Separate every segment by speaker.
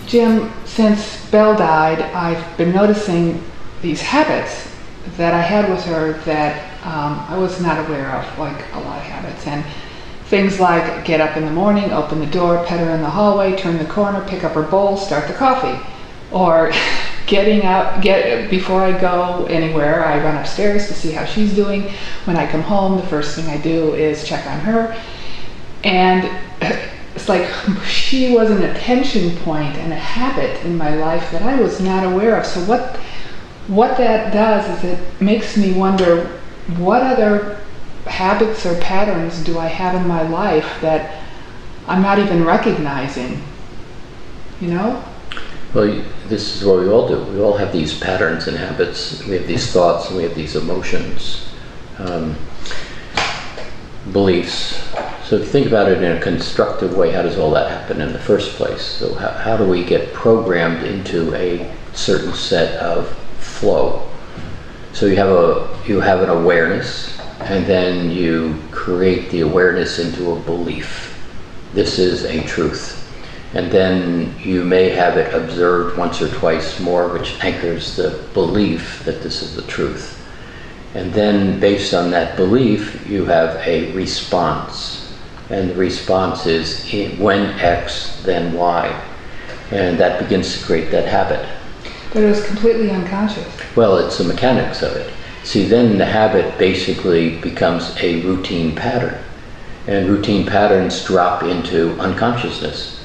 Speaker 1: Jim, since Belle died, I've been noticing these habits that I had with her that I was not aware of, like a lot of habits. And things like get up in the morning, open the door, pet her in the hallway, turn the corner, pick up her bowl, start the coffee. Or before I go anywhere, I run upstairs to see how she's doing. When I come home, the first thing I do is check on her. And it's like she was an attention point and a habit in my life that I was not aware of. So what that does is it makes me wonder, what other habits or patterns do I have in my life that I'm not even recognizing? You know?
Speaker 2: Well, this is what we all do. We all have these patterns and habits. We have these thoughts and we have these emotions, beliefs. So if you think about it in a constructive way, how does all that happen in the first place? So how do we get programmed into a certain set of flow? So you have an awareness, and then you create the awareness into a belief. This is a truth. And then you may have it observed once or twice more, which anchors the belief that this is the truth. And then based on that belief, you have a response. And the response is when X, then Y. And that begins to create that habit.
Speaker 1: But it was completely unconscious.
Speaker 2: Well, it's the mechanics of it. See, then the habit basically becomes a routine pattern. And routine patterns drop into unconsciousness.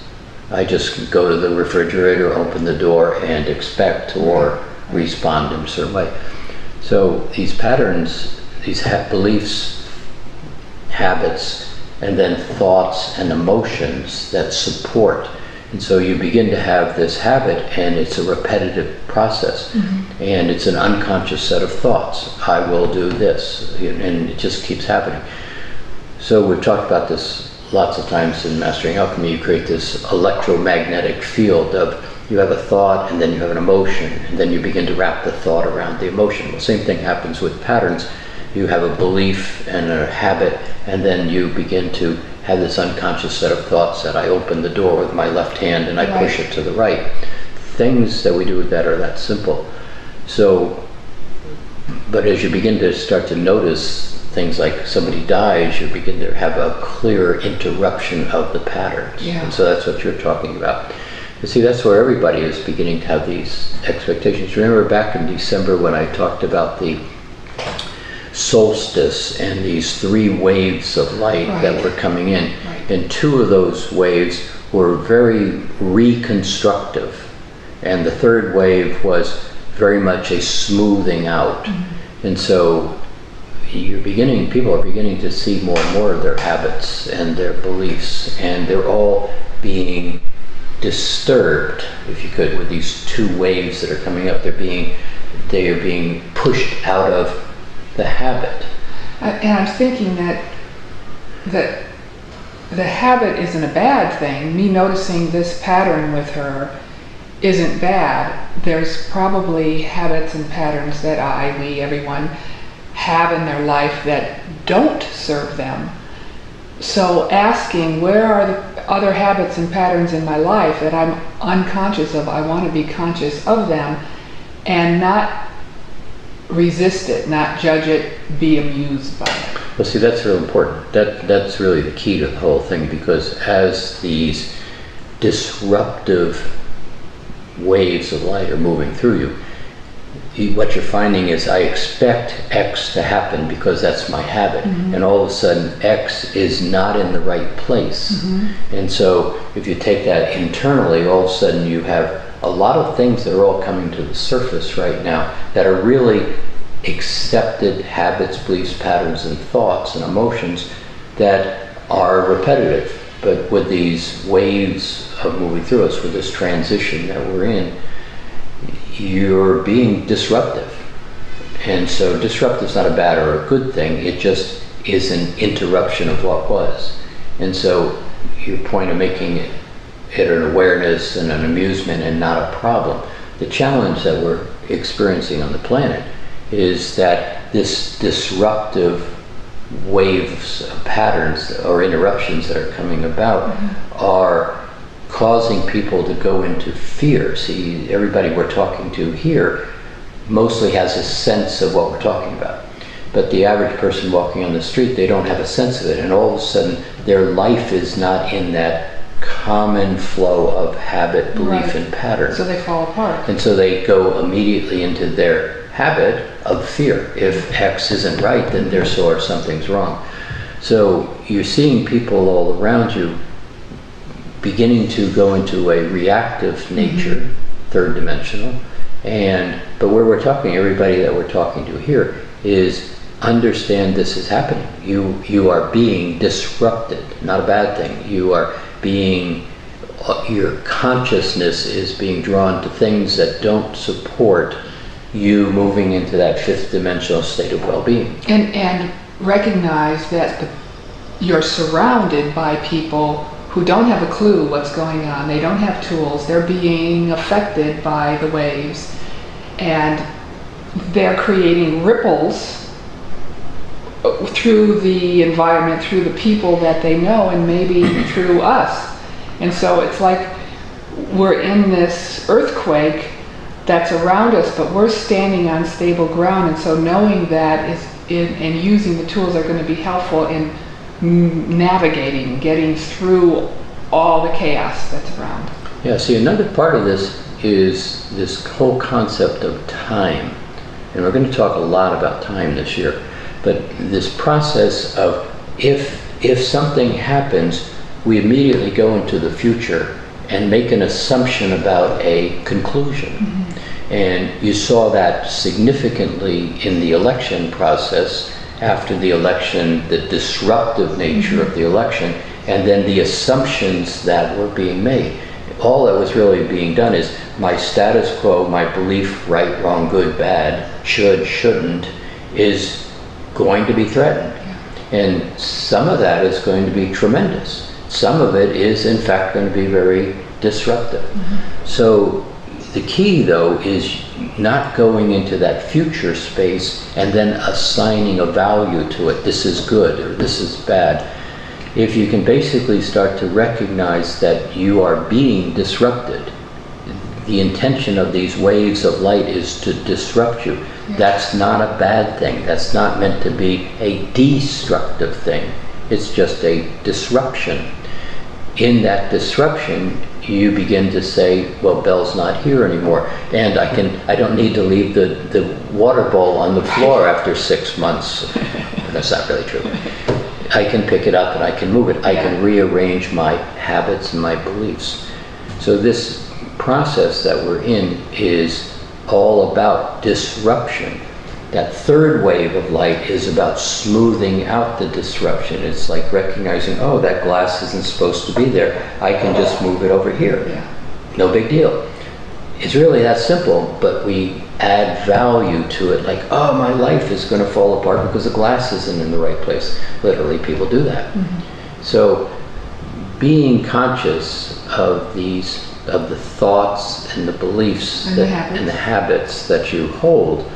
Speaker 2: I just go to the refrigerator, open the door, and expect or respond in a certain way. So these patterns, these beliefs, habits, and then thoughts and emotions that support. And so you begin to have this habit, and it's a repetitive process. Mm-hmm. And it's an unconscious set of thoughts. I will do this, and it just keeps happening. So we've talked about this lots of times in Mastering Alchemy. You create this electromagnetic field of, you have a thought, and then you have an emotion, and then you begin to wrap the thought around the emotion. The same thing happens with patterns. You have a belief and a habit, and then you begin to have this unconscious set of thoughts that I open the door with my left hand and I push it to the right. Things that we do with that are that simple. So, but as you begin to start to notice things like somebody dies, you begin to have a clear interruption of the patterns. Yeah. And so that's what you're talking about. You see, that's where everybody is beginning to have these expectations. Remember back in December when I talked about the solstice and these three waves of light that were coming in. Right. And two of those waves were very reconstructive. And the third wave was very much a smoothing out. Mm-hmm. And so people are beginning to see more and more of their habits and their beliefs, and they're all being disturbed, if you could, with these two waves that are coming up. They are being pushed out of the habit.
Speaker 1: And I'm thinking that the habit isn't a bad thing. Me noticing this pattern with her isn't bad. There's probably habits and patterns that everyone have in their life that don't serve them. So asking, where are the other habits and patterns in my life that I'm unconscious of? I want to be conscious of them and not resist it, not judge it, be amused by it.
Speaker 2: Well, see, that's real important. That's really the key to the whole thing, because as these disruptive waves of light are moving through you, what you're finding is I expect X to happen because that's my habit. Mm-hmm. And all of a sudden X is not in the right place. Mm-hmm. And so if you take that internally, all of a sudden you have a lot of things that are all coming to the surface right now that are really accepted habits, beliefs, patterns, and thoughts and emotions that are repetitive. But with these waves of moving through us, with this transition that we're in, you're being disruptive. And so disruptive is not a bad or a good thing, it just is an interruption of what was. And so your point of making it an awareness and an amusement and not a problem. The challenge that we're experiencing on the planet is that this disruptive waves of patterns or interruptions that are coming about are causing people to go into fear. See, everybody we're talking to here mostly has a sense of what we're talking about. But the average person walking on the street, they don't have a sense of it. And all of a sudden, their life is not in that common flow of habit, belief, and pattern.
Speaker 1: So they fall apart.
Speaker 2: And so they go immediately into their habit of fear. If X isn't right, then therefore something's wrong. So you're seeing people all around you beginning to go into a reactive nature, third dimensional. But where we're talking, everybody that we're talking to here, is understand this is happening. You are being disrupted, not a bad thing. You are being, your consciousness is being drawn to things that don't support you moving into that fifth dimensional state of well-being.
Speaker 1: And recognize that you're surrounded by people who don't have a clue what's going on. They don't have tools. They're being affected by the waves, and they're creating ripples through the environment, through the people that they know, and maybe through us. And so it's like we're in this earthquake that's around us, but we're standing on stable ground. And so knowing that and using the tools are going to be helpful in navigating, getting through all the chaos that's around.
Speaker 2: Yeah, see, another part of this is this whole concept of time. And we're going to talk a lot about time this year. But this process of if something happens, we immediately go into the future and make an assumption about a conclusion. And you saw that significantly in the election process, after the election, the disruptive nature of the election, and then the assumptions that were being made. All that was really being done is my status quo, my belief, right, wrong, good, bad, should, shouldn't, is going to be threatened. And some of that is going to be tremendous. Some of it is, in fact, going to be very disruptive. So the key, though, is not going into that future space and then assigning a value to it. This is good or this is bad. If you can basically start to recognize that you are being disrupted, the intention of these waves of light is to disrupt you. That's not a bad thing. That's not meant to be a destructive thing. It's just a disruption. In that disruption, you begin to say, well, Belle's not here anymore, and I don't need to leave the water bowl on the floor after 6 months. That's not really true. I can pick it up and I can move it. I can rearrange my habits and my beliefs. So this process that we're in is all about disruption. That third wave of light is about smoothing out the disruption. It's like recognizing, oh, that glass isn't supposed to be there. I can just move it over here. No big deal. It's really that simple, but we add value to it, like, oh, my life is going to fall apart because the glass isn't in the right place. Literally, people do that. So being conscious of the thoughts and the beliefs and the habits that you hold,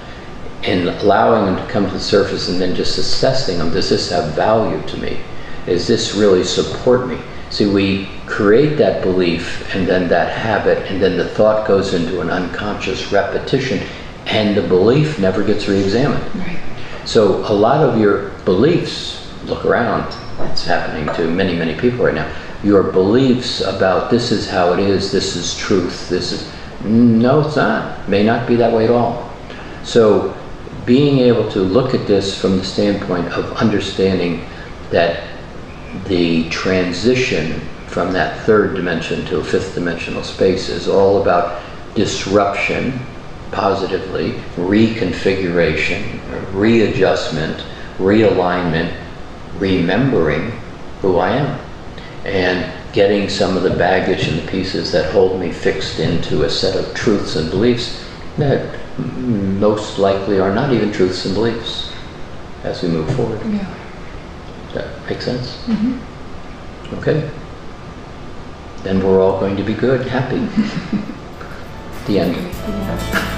Speaker 2: and allowing them to come to the surface, and then just assessing them. Does this have value to me? Does this really support me? See, we create that belief and then that habit, and then the thought goes into an unconscious repetition, and the belief never gets re-examined. So a lot of your beliefs, look around, it's happening to many, many people right now. Your beliefs about this is how it is, this is truth, this is, no, it's not. May not be that way at all. So being able to look at this from the standpoint of understanding that the transition from that third dimension to a fifth dimensional space is all about disruption, positively, reconfiguration, readjustment, realignment, remembering who I am, and getting some of the baggage and the pieces that hold me fixed into a set of truths and beliefs that most likely are not even truths and beliefs as we move forward. Does that make sense? Okay. Then we're all going to be good, happy. The end.